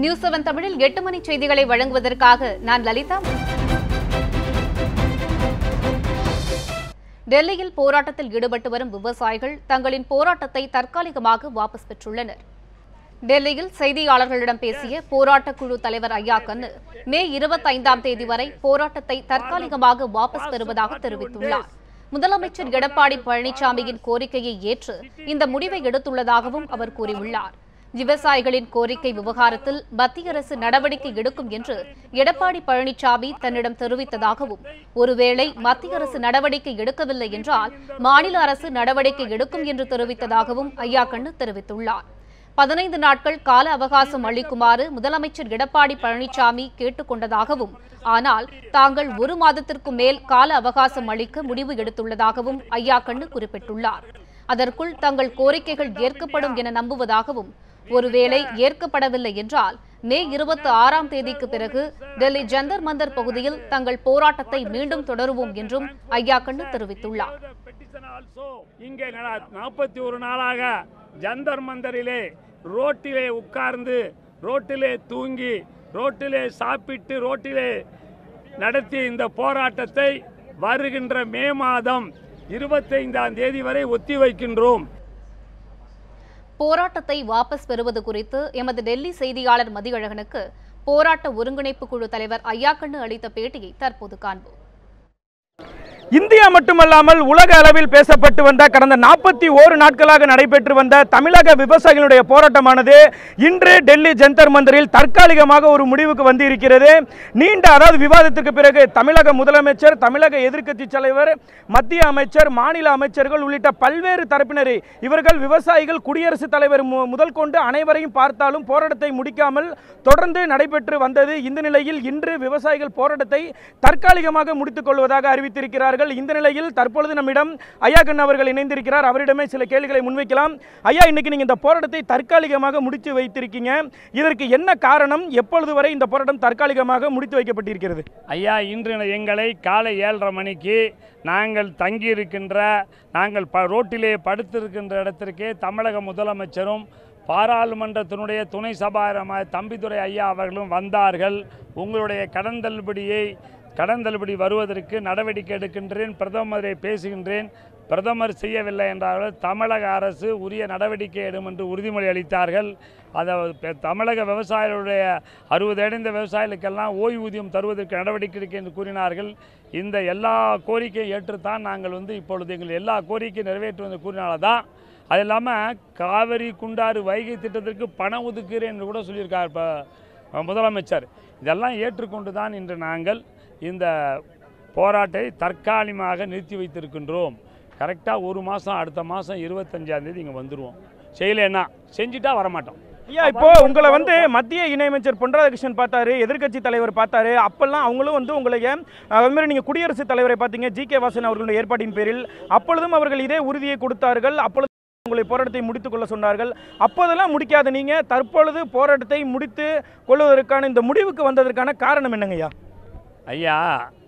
News 7 தமிழில் 8 மணி செய்திகளை வழங்குவதற்காக நான் லலிதா. டெல்லியில் போராட்டத்தில் ஈடுபட்டு வரும் விவசாயிகள் தங்களின் போராட்டத்தை தற்காலிகமாக வாபஸ் பெற்றுள்ளனர். டெல்லியில் செய்தியாளர்களிடம் பேசிய போராட்டக் குழு தலைவர் ஐயா கண்ணு மே 25ஆம் தேதி வரை போராட்டத்தை தற்காலிகமாக வாபஸ் பெறுவதாக தெரிவித்துள்ளார். முதலமைச்சர் எடப்பாடி பழனிசாமியின் கோரிக்கையை ஏற்று இந்த முடிவை எடுத்துள்ளதாகவும் அவர் கூறியுள்ளார். விவசாயிகளின் கோரிக்கை விவகாரத்தில் மத்திய அரசு நடவடிக்கை எடுக்கும் என்று எடப்பாடி பழனிசாமி தன்னிடம் தெரிவித்ததாகவும், ஒருவேளை மத்திய அரசு நடவடிக்கை எடுக்கவில்லை என்றால் மாநில அரசு நடவடிக்கை எடுக்கும் என்று தெரிவித்ததாகவும் ஐயா கண்ணு தெரிவித்துள்ளார். 15 நாட்கள் கால அவகாசம் அளிக்குமாறு முதலமைச்சர் எடப்பாடி பழனிசாமி கேட்டுக் கொண்டதாகவும், ஆனால் தாங்கள் 1 மாதத்திற்கு மேல் கால அவகாசம் அளிக்க முடிவு எடுத்துள்ளதாகவும் ஐயா கண்ணு குறிப்பிட்டுள்ளார். அதற்குள் தங்கள் கோரிக்கைகள் ஏற்கப்படும் என நம்புவதாகவும், ஒருவேளை ஏற்கப்படவில்லை என்றால் மே 26ஆம் தேதிக்கு பிறகு டெல்லி ஜந்தர் மந்தர் பகுதியில் தங்கள் போராட்டத்தை மீண்டும் தொடருவோம் என்றும் ஐயா கண்ணு தெரிவித்துள்ளார். இங்கே 41 நாளாக ஜந்தர் மந்தரிலே ரோட்டிலே உட்கார்ந்து, ரோட்டிலே தூங்கி, ரோட்டிலே சாப்பிட்டு, ரோட்டிலே நடத்திய இந்த போராட்டத்தை வருகின்ற மே மாதம் 25ஆம் தேதி வரை ஒத்திவைக்கின்றோம். போராட்டத்தை வாபஸ் பெறுவது குறித்து எமது டெல்லி செய்தியாளர் மதியழகனுக்கு போராட்ட ஒருங்கிணைப்பு குழு தலைவர் ஐயா கண்ணு அளித்த பேட்டியை தற்போது காண்போம். இந்தியா மட்டுமல்லாமல் உலக அளவில் பேசப்பட்டு வந்த கடந்த 41 நாட்களாக நடைபெற்று வந்த தமிழக விவசாயிகளுடைய போராட்டமானது இன்று டெல்லி ஜந்தர் மந்தரில் தற்காலிகமாக ஒரு முடிவுக்கு வந்திருக்கிறது. நீண்ட விவாதத்திற்கு பிறகு தமிழக முதலமைச்சர், தமிழக எதிர்க்கட்சி தலைவர், மத்திய அமைச்சர், மாநில அமைச்சர்கள் உள்ளிட்ட பல்வேறு தரப்பினரை இவர்கள் விவசாயிகள், குடியரசுத் தலைவர் முதல் கொண்டு அனைவரையும் பார்த்தாலும் போராட்டத்தை முடிக்காமல் தொடர்ந்து நடைபெற்று வந்தது. இந்த நிலையில் இன்று விவசாயிகள் போராட்டத்தை தற்காலிகமாக முடித்துக் கொள்வதாக அறிவித்திருக்கிறார்கள். இந்த நிலையில் தற்பொழுது நம்மிடம் ஐயா கண்ணு அவர்கள் இணைந்திருக்கிறார். அவரிடமே சில கேள்விகளை முன்வைக்கலாம். ஐயா, இன்னைக்கு நீங்க இந்த போராட்டத்தை தற்காலிகமாக முடித்து வைத்திருக்கீங்க. இதற்கு என்ன காரணம்? எப்பொழுது வரை இந்த போராட்டம் தற்காலிகமாக முடித்து வைக்கப்பட்டிருக்கிறது? ஐயா, இன்று எங்களை காலை 7:30 மணிக்கு நாங்கள் தங்கியிருக்கின்ற, நாங்கள் ரோட்டிலே படுத்திருக்கின்ற இடத்திற்கே தமிழக முதலமைச்சரும் பாராளுமன்றத்தினுடைய துணை சபாநாயகர் தம்பிதுரை ஐயா அவர்களும் வந்தார்கள். உங்களுடைய கடன் தள்ளுபடி வருவதற்கு நடவடிக்கை எடுக்கின்றேன், பிரதமரை பேசுகின்றேன், பிரதமர் செய்யவில்லை என்றார்கள். தமிழக அரசு உரிய நடவடிக்கை எடுக்கும் என்று உறுதிமொழி அளித்தார்கள். தமிழக விவசாயிகளுடைய 60 அடைந்த விவசாயிகளுக்கெல்லாம் ஓய்வூதியம் தருவதற்கு நடவடிக்கை எடுக்க என்று கூறினார்கள். இந்த எல்லா கோரிக்கையை ஏற்றுத்தான் நாங்கள் இப்பொழுது எங்கள் எல்லா கோரிக்கையை நிறைவேற்றுவது கூறினால்தான். அது இல்லாமல் காவிரி, குண்டாறு, வைகை திட்டத்திற்கு பணம் ஒதுக்குகிறேன் என்று கூட சொல்லியிருக்கார் முதலமைச்சர். இதெல்லாம் ஏற்றுக்கொண்டு தான் இன்று நாங்கள் இந்த போராட்டத்தை தற்காலிகமாக நிறுத்தி வைத்திருக்கின்றோம். கரெக்டாக 1 மாதம், அடுத்த மாதம் 25ஆம் தேதி இங்கே வந்துடுவோம். செய்யலைன்னா, செஞ்சுட்டா வரமாட்டோம். ஐயா, இப்போ உங்களை மத்திய இணையமைச்சர் பொன் ராதாகிருஷ்ணன் பார்த்தாரு, எதிர்க்கட்சி தலைவர் பார்த்தாரு. அப்பெல்லாம் அவங்களும் உங்களைய அதுமாதிரி நீங்கள் குடியரசுத் தலைவரை பார்த்தீங்க, ஜி.கே. வாசன் அவர்களுடைய ஏற்பாட்டின் பேரில். அப்பொழுதும் அவர்கள் இதே உறுதியை கொடுத்தார்கள். அப்பொழுது உங்களை போராட்டத்தை முடித்துக் கொள்ள சொன்னார்கள். அப்போதெல்லாம் முடிக்காத நீங்க தற்பொழுது போராட்டத்தை முடித்து கொள்வதற்கான இந்த முடிவுக்கு வந்ததற்கான காரணம் என்னங்கய்யா?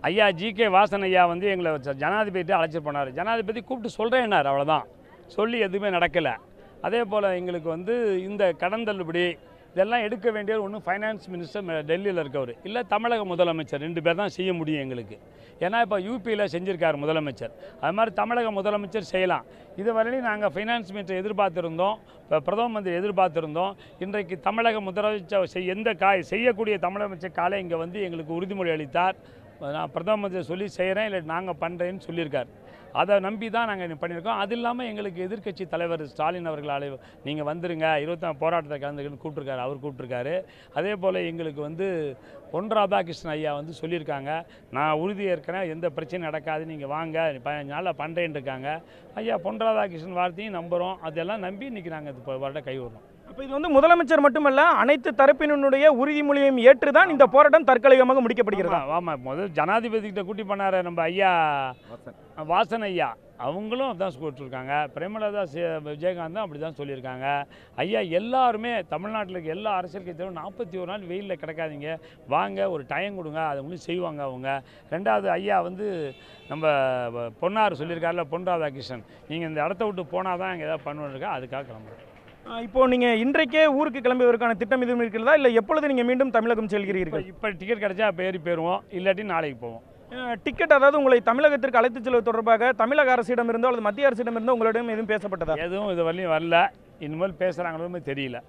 ஐயா ஜி.கே. வாசன் ஐயா எங்களை ஜனாதிபதி அழைச்சிட்டு போனார். ஜனாதிபதி கூப்பிட்டு சொல்கிறேன்னார். அவ்வளோதான், சொல்லி எதுவுமே நடக்கலை. அதே போல் எங்களுக்கு இந்த கடன் தள்ளுபடி இதெல்லாம் எடுக்க வேண்டிய ஒன்று ஃபைனான்ஸ் மினிஸ்டர் டெல்லியில் இருக்கவர், இல்லை தமிழக முதலமைச்சர், 2 பேர் தான் செய்ய முடியும் எங்களுக்கு. ஏன்னா இப்போ யூபியில் செஞ்சுருக்கார் முதலமைச்சர், அது மாதிரி தமிழக முதலமைச்சர் செய்யலாம். இதுவரையிலும் நாங்கள் ஃபைனான்ஸ் மினிஸ்டர் எதிர்பார்த்துருந்தோம், இப்போ பிரதம மந்திரி எதிர்பார்த்துருந்தோம். இன்றைக்கு தமிழக முதலமைச்சர் செய்யக்கூடிய தமிழமைச்சர் காலை இங்கே எங்களுக்கு உறுதிமொழி அளித்தார். நான் பிரதம மந்திரி சொல்லி செய்கிறேன், இல்லை நாங்கள் பண்ணுறேன்னு சொல்லியிருக்கார். அதை நம்பி தான் நாங்கள் பண்ணியிருக்கோம். அது இல்லாமல் எங்களுக்கு எதிர்க்கட்சி தலைவர் ஸ்டாலின் அவர்கள் நீங்கள் வந்துருங்க, 24 போராட்டத்தை கலந்துக்கன்னு கூப்பிட்ருக்காரு, அவர் கூப்பிட்ருக்காரு. அதே போல் எங்களுக்கு பொன் ராதாகிருஷ்ணன் ஐயா சொல்லியிருக்காங்க, நான் உறுதியேற்கிறேன், எந்த பிரச்சனையும் நடக்காது, நீங்கள் வாங்க, 15 நாளில் பண்ணுறேன்னு இருக்காங்க. ஐயா பொன் ராதாகிருஷ்ணன் வார்த்தையும் நம்புகிறோம். அதெல்லாம் நம்பி இன்றைக்கி நாங்கள் இது வருடம் கைவிடுறோம். அப்போ இது முதலமைச்சர் மட்டுமல்ல, அனைத்து தரப்பினுடைய உறுதிமொழியையும் ஏற்றுதான் இந்த போராட்டம் தற்காலிகமாக முடிக்கப்படுகிறது. ஆமாம், முதல் ஜனாதிபதி கிட்ட கூட்டி பண்ணார் நம்ம ஐயா வாசன் ஐயா, அவங்களும் அதான் சொல்லிட்டுருக்காங்க. பிரேமலதா விஜயகாந்த் அப்படி தான் சொல்லியிருக்காங்க. ஐயா எல்லாருமே தமிழ்நாட்டில் இருக்க எல்லா அரசியல் கட்சியும் 41 நாள் வெயிலில் கிடக்காதீங்க, வாங்க ஒரு டைம் கொடுங்க, அதை முடிஞ்சு செய்வாங்க அவங்க. ரெண்டாவது ஐயா நம்ம பொன்னார் சொல்லியிருக்காருல, பொன் ராதாகிருஷ்ணன், நீங்கள் இந்த இடத்த விட்டு போனால் தான் இங்கே எதாவது பண்ணுவோன்னு இருக்கா, அதுக்காக கிளம்புறேன். இப்போ நீங்கள் இன்றைக்கே ஊருக்கு கிளம்புவதற்கான திட்டம் எதுவும் இருக்கிறதா, இல்லை எப்பொழுது நீங்கள் மீண்டும் தமிழகம் செல்கிறீர்கள்? இப்போ டிக்கெட் கிடைச்சா அப்போ ஏறி போயிடுவோம், இல்லாட்டி நாளைக்கு போவோம். டிக்கெட், அதாவது உங்களை தமிழகத்திற்கு அழைத்துச் செல்வது தொடர்பாக தமிழக அரசிடம் இருந்தோ அல்லது மத்திய அரசிடம் இருந்தோ உங்களிடம் எதுவும் பேசப்பட்டதா? எதுவும் இது வரலையும் வரல, இனிமேல் பேசுகிறாங்களோ தெரியல.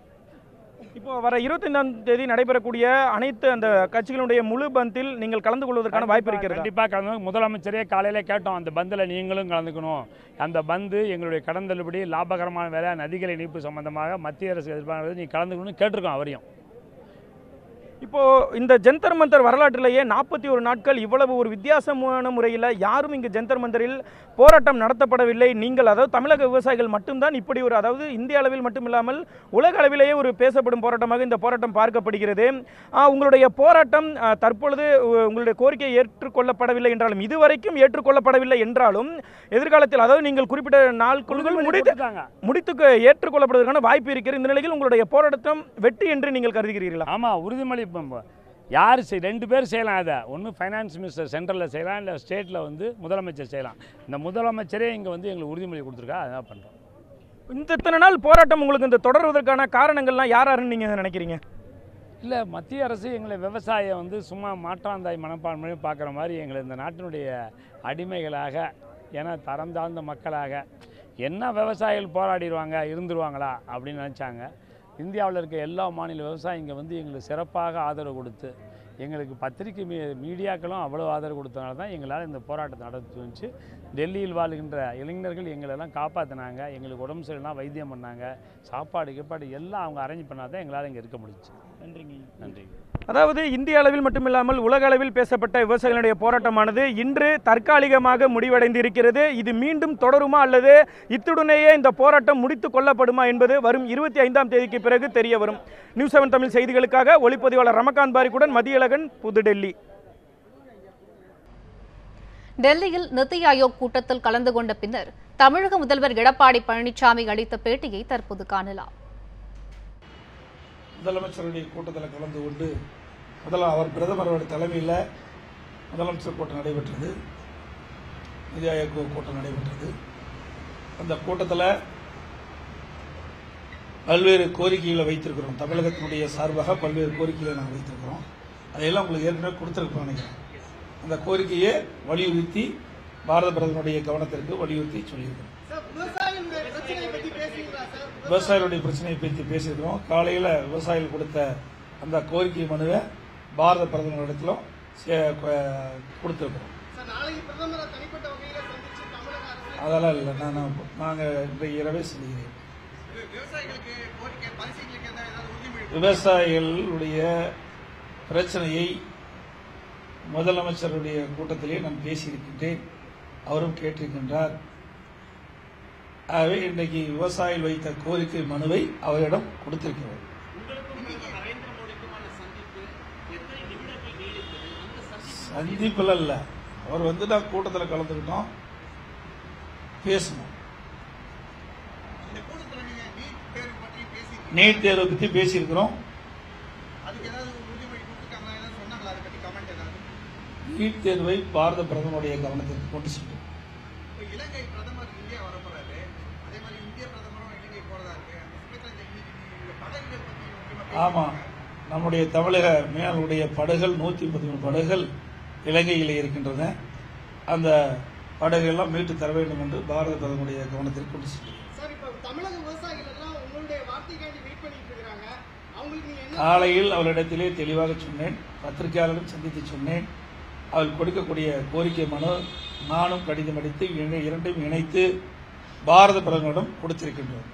இப்போ வர 25ஆம் தேதி நடைபெறக்கூடிய அனைத்து அந்த கட்சிகளுடைய முழு பந்தில் நீங்கள் கலந்து கொள்வதற்கான வாய்ப்பு இருக்கிறது. கண்டிப்பாக கலந்து. முதலமைச்சரே காலையில் கேட்டோம், அந்த பந்தில் நீங்களும் கலந்துக்கணும். அந்த பந்து எங்களுடைய கடன் தள்ளுபடி, லாபகரமான வேலை, நதிகளை இணைப்பு சம்பந்தமாக மத்திய அரசு எதிர்பார்க்கிறது நீ கலந்துக்கணும்னு கேட்டிருக்கோம் அவரையும். இப்போ இந்த ஜந்தர் மந்தர் வரலாற்றிலேயே 41 நாட்கள் இவ்வளவு ஒரு வித்தியாசமான முறையில் யாரும் இங்கு ஜந்தர் மந்தரில் போராட்டம் நடத்தப்படவில்லை. நீங்கள், அதாவது தமிழக விவசாயிகள் மட்டும்தான் இப்படி ஒரு, அதாவது இந்திய அளவில் மட்டுமில்லாமல் உலக அளவிலேயே ஒரு பேசப்படும் போராட்டமாக இந்த போராட்டம் பார்க்கப்படுகிறது. உங்களுடைய போராட்டம் தற்பொழுது உங்களுடைய கோரிக்கை ஏற்றுக்கொள்ளப்படவில்லை என்றாலும், இதுவரைக்கும் ஏற்றுக்கொள்ளப்படவில்லை என்றாலும் எதிர்காலத்தில், அதாவது நீங்கள் குறிப்பிட்ட நாட்களுக்குள் முடித்து ஏற்றுக்கொள்ளப்படுவதற்கான வாய்ப்பு இருக்கிறது. இந்த நிலையில் உங்களுடைய போராட்டம் வெற்றி என்று நீங்கள் கருதுகிறீர்களா? ஆமாம், உறுதிமொழி யார் 2 பேர் செய்யலாம். அதை ஒன்று ஃபைனான்ஸ் மினிஸ்டர் சென்ட்ரலில் செய்யலாம், இல்லை ஸ்டேட்டில் முதலமைச்சர் செய்யலாம். இந்த முதலமைச்சரே இங்கே எங்களுக்கு உறுதிமொழி கொடுத்துருக்கா, அதான் பண்ணுறோம். இத்தனை நாள் போராட்டம் உங்களுக்கு இந்த தொடர்வதற்கான காரணங்கள்லாம் யாருன்னு நீங்கள் நினைக்கிறீங்க? இல்லை, மத்திய அரசு எங்களை விவசாயம் சும்மா மாற்றாந்தாய் மனப்பான்மையும் பார்க்குற மாதிரி எங்களை இந்த நாட்டினுடைய அடிமைகளாக, ஏன்னா தரம் தாழ்ந்த மக்களாக, என்ன விவசாயிகள் போராடிடுவாங்க இருந்துருவாங்களா அப்படின்னு நினச்சாங்க. இந்தியாவில் இருக்க எல்லா மாநில விவசாயிங்க எங்களுக்கு சிறப்பாக ஆதரவு கொடுத்து, எங்களுக்கு பத்திரிகை மீடியாக்களும் அவ்வளோ ஆதரவு கொடுத்தனால தான் எங்களால் இந்த போராட்டத்தை நடத்தி வந்துச்சு. டெல்லியில் வாழ்கின்ற இளைஞர்கள் எங்களெல்லாம் காப்பாற்றினாங்க, எங்களுக்கு உடம்பு சரியில்லாம் வைத்தியம் பண்ணாங்க, சாப்பாடு எல்லாம் அவங்க அரேஞ்ச் பண்ணால் தான் எங்களால் இங்கே இருக்க முடிஞ்சிச்சு. நன்றிங்க. நன்றி. அதாவது இந்திய அளவில் மட்டுமில்லாமல் உலக அளவில் பேசப்பட்ட விவசாயிகளுடைய போராட்டமானது இன்று தற்காலிகமாக முடிவடைந்திருக்கிறது. இது மீண்டும் தொடருமா அல்லது இத்துடனேயே இந்த போராட்டம் முடித்து கொள்ளப்படுமா என்பது வரும் 25ஆம் தேதிக்கு பிறகு தெரிய வரும். நியூஸ் 7 தமிழ் செய்திகளுக்காக ஒளிப்பதிவாளர் ரமகாந்த் பாரிக்குடன் மதியழகன், புதுடெல்லி. டெல்லியில் நித்தி ஆயோக் கூட்டத்தில் கலந்து கொண்ட பின்னர் தமிழக முதல்வர் எடப்பாடி பழனிசாமி அளித்த பேட்டியை தற்போது காணலாம். முதலமைச்சருடைய கூட்டத்தில் கலந்து கொண்டு அவர் பிரதமருடைய தலைமையில் முதலமைச்சர் கூட்டம் நடைபெற்றது, நிதி ஆயோக் கூட்டம் நடைபெற்றது. அந்த கூட்டத்தில் பல்வேறு கோரிக்கைகளை வைத்திருக்கிறோம். தமிழகத்தினுடைய சார்பாக பல்வேறு கோரிக்கைகளை நாங்கள் வைத்திருக்கிறோம். அதையெல்லாம் உங்களுக்கு ஏற்கனவே கொடுத்துருக்கோம் நினைக்கிறேன். அந்த கோரிக்கையை வலியுறுத்தி பாரத பிரதமருடைய கவனத்திற்கு வலியுறுத்தி சொல்லியிருக்கிறோம். விவசாயிகளுடைய பிரச்சனையை பற்றி பேசியிருக்கிறோம். காலையில் விவசாயிகள் கொடுத்த அந்த கோரிக்கை மனுவை பாரத பிரதமரிடத்திலும் கொடுத்துருக்கிறோம். அதெல்லாம் இல்லை, நாங்கள் இன்றைக்கு இரவே சொல்லுகிறேன். விவசாயிகளுடைய பிரச்சனையை முதலமைச்சருடைய கூட்டத்திலே நான் பேசியிருக்கின்றேன், அவரும் கேட்டிருக்கின்றார். ஆகவே இன்றைக்கு விவசாயிகள் வைத்த கோரிக்கை மனுவை அவரிடம் கொடுத்திருக்கிறோம். சந்திப்பில் அல்ல, அவர் நான் கூட்டத்தில் கலந்துக்கிட்டோம், பேசணும். நீட் தேர்வை பற்றி பேசியிருக்கிறோம். நீட் தேர்வை பாரத பிரதமருடைய கவனத்திற்கு கொண்டு சென்றோம். ஆமா, நம்முடைய தமிழக மீனவர்களுடைய படகுகள் 133 படகுகள் இலங்கையில் இருக்கின்றன. அந்த படகுகள்லாம் மீட்டு தர வேண்டும் என்று பாரத பிரதமருடைய கவனத்திற்கு கொண்டு சென்றோம். காலையில் அவரிடத்திலே தெளிவாக சொன்னேன், பத்திரிகையாளரும் சந்தித்து சொன்னேன். அவள் கொடுக்கக்கூடிய கோரிக்கை மனு நானும் கடிதம் அடித்து இரண்டையும் இணைத்து பாரத பிரதமரிடம் கொடுத்திருக்கின்றோம்.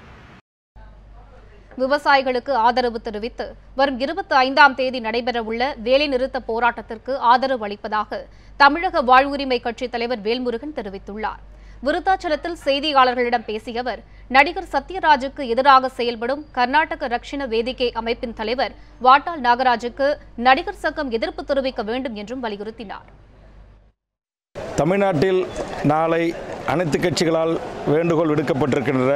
விவசாயிகளுக்கு ஆதரவு தெரிவித்து வரும் 25ஆம் தேதி நடைபெறவுள்ள வேலைநிறுத்த போராட்டத்திற்கு ஆதரவு அளிப்பதாக தமிழக வாழ்வுரிமை கட்சித் தலைவர் வேல்முருகன் தெரிவித்துள்ளார். விருத்தாச்சலத்தில் செய்தியாளர்களிடம் பேசிய அவர், நடிகர் சத்யராஜுக்கு எதிராக செயல்படும் கர்நாடக ரக்ஷண வேதிகை அமைப்பின் தலைவர் வாட்டாள் நாகராஜுக்கு நடிகர் சங்கம் எதிர்ப்பு தெரிவிக்க வேண்டும் என்றும் வலியுறுத்தினார். தமிழ்நாட்டில் நாளை அனைத்து கட்சிகளால் வேண்டுகோள் விடுக்கப்பட்டிருக்கின்ற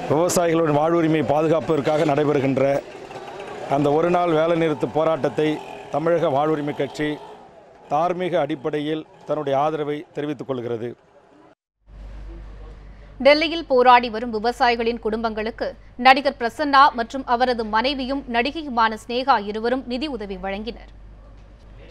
விவசாயிகளின் வாழ்வுரிமை பாதுகாப்பதற்காக நடைபெறுகின்ற அந்த ஒரு நாள் வேலைநிறுத்த போராட்டத்தை தமிழக வாழ்வுரிமை கட்சி தார்மீக அடிப்படையில் தன்னுடைய ஆதரவை தெரிவித்துக் கொள்கிறது. டெல்லியில் போராடி வரும் விவசாயிகளின் குடும்பங்களுக்கு நடிகர் பிரசன்னா மற்றும் அவரது மனைவியும் நடிகையுமான ஸ்னேகா இருவரும் நிதி உதவி வழங்கினர்.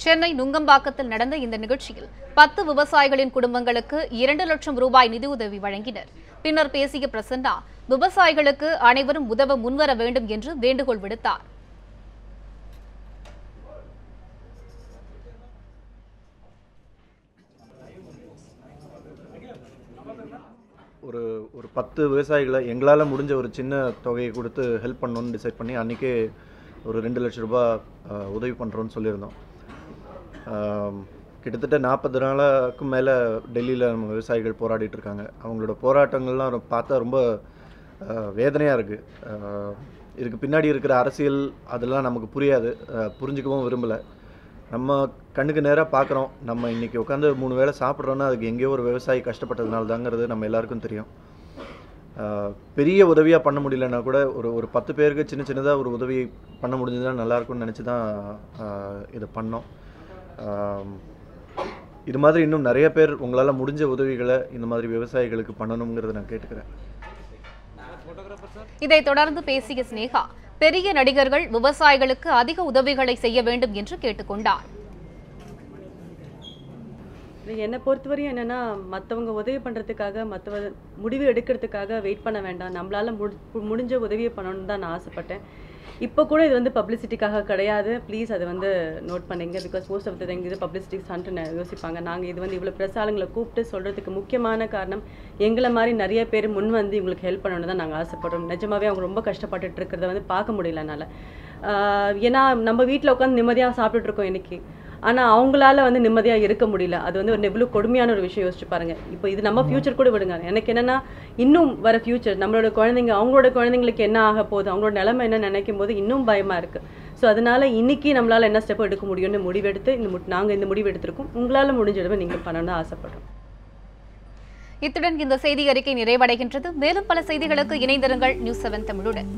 சென்னை நுங்கம்பாக்கத்தில் நடந்த இந்த நிகழ்ச்சியில் 10 விவசாயிகளின் குடும்பங்களுக்கு 2 லட்சம் ரூபாய் நிதியுதவி வழங்கினர். பின்னர் பேசிய பிரசன்னா விவசாயிகளுக்கு அனைவரும் உதவ முன்வர வேண்டும் என்று வேண்டுகோள் விடுத்தார். ஒரு 10 விவசாயிகளை எங்களால் முடிஞ்ச ஒரு சின்ன தொகையை கொடுத்து ஹெல்ப் பண்ணணும்னு டிசைட் பண்ணி அன்றைக்கே ஒரு 2 லட்சம் ரூபாய் உதவி பண்ணுறோன்னு சொல்லியிருந்தோம். கிட்டத்தட்ட 40 நாளுக்கு மேலே டெல்லியில் நம்ம விவசாயிகள் போராடிட்டு இருக்காங்க. அவங்களோட போராட்டங்கள்லாம் பார்த்தா ரொம்ப வேதனையாக இருக்குது. இதுக்கு பின்னாடி இருக்கிற அரசியல் அதெல்லாம் நமக்கு புரியாது, புரிஞ்சுக்கவும் விரும்பலை. நம்ம கண்ணுக்கு நேராக பார்க்குறோம். நம்ம இன்றைக்கி உட்காந்து 3 வேளை சாப்பிட்றோன்னா அதுக்கு எங்கேயோ ஒரு விவசாயி கஷ்டப்பட்டதுனால தாங்கிறது நம்ம எல்லாருக்கும் தெரியும். பெரிய உதவியாக பண்ண முடியலன்னா கூட ஒரு 10 பேருக்கு சின்னதாக ஒரு உதவி பண்ண முடிஞ்சதுன்னா நல்லாயிருக்கும்னு நினச்சி தான் இதை பண்ணோம். இது மாதிரி இன்னும் நிறைய பேர் உங்களால் முடிஞ்ச உதவிகளை இந்த மாதிரி விவசாயிகளுக்கு பண்ணணுங்கிறத நான் கேட்டுக்கிறேன். இதைத் தொடர்ந்து பேசிய ஸ்னேகா பெரிய நடிகர்கள் விவசாயிகளுக்கு அதிக உதவிகளை செய்ய வேண்டும் என்று கேட்டுக்கொண்டார். என்னை பொறுத்தவரையும் என்னென்னா, மற்றவங்க உதவி பண்ணுறதுக்காக முடிவு எடுக்கிறதுக்காக வெயிட் பண்ண வேண்டாம். நம்மளால் முடிஞ்ச உதவியை பண்ணணும்னு தான் நான் ஆசைப்பட்டேன். இப்போ கூட இது வந்து பப்ளிசிட்டிக்காக கிடையாது. ப்ளீஸ் அதை வந்து நோட் பண்ணிங்க. Because most of the thing இது பப்ளிசிட்டி ஸ்டண்ட்னு யோசிப்பாங்க. நாங்கள் இது வந்து இவ்வளோ ப்ரெஸ் ஆளுங்களை கூப்பிட்டு சொல்கிறதுக்கு முக்கியமான காரணம் எங்களை மாதிரி நிறைய பேர் முன் வந்து இவங்களுக்கு ஹெல்ப் பண்ணணும்னு தான் நாங்கள் ஆசைப்படுறோம். நிஜமாவே அவங்க ரொம்ப கஷ்டப்பட்டுட்டு இருக்கிறத வந்து பார்க்க முடியல என்னால். ஏன்னா நம்ம வீட்டில் உட்காந்து நிம்மதியாக சாப்பிட்டுட்ருக்கோம் இன்றைக்கி. ஆனால் அவங்களால வந்து நிம்மதியாக இருக்க முடியல. அது வந்து ஒரு எவ்வளோ கொடுமையான ஒரு விஷயம் யோசிச்சு பாருங்கள். இப்போ இது நம்ம ஃப்யூச்சர் கூட விடுங்க. எனக்கு என்னென்னா, இன்னும் வர ஃப்யூச்சர் நம்மளோட குழந்தைங்க, அவங்களோட குழந்தைங்களுக்கு என்ன ஆக போகுது, அவங்களோட நிலைமை என்ன நினைக்கும் போது இன்னும் பயமாக இருக்குது. ஸோ அதனால் இன்றைக்கி நம்மளால் என்ன ஸ்டெப் எடுக்க முடியும்னு முடிவெடுத்து நாங்கள் இந்த முடிவு எடுத்திருக்கோம். உங்களால் முடிஞ்ச நீங்கள் பண்ணணும்னு ஆசைப்படுறோம். இத்துடன் இந்த செய்தி அறிக்கை நிறைவடைகின்றது. மேலும் பல செய்திகளுக்கு இணைந்திருங்கள் நியூஸ் 7 தமிழுடன்.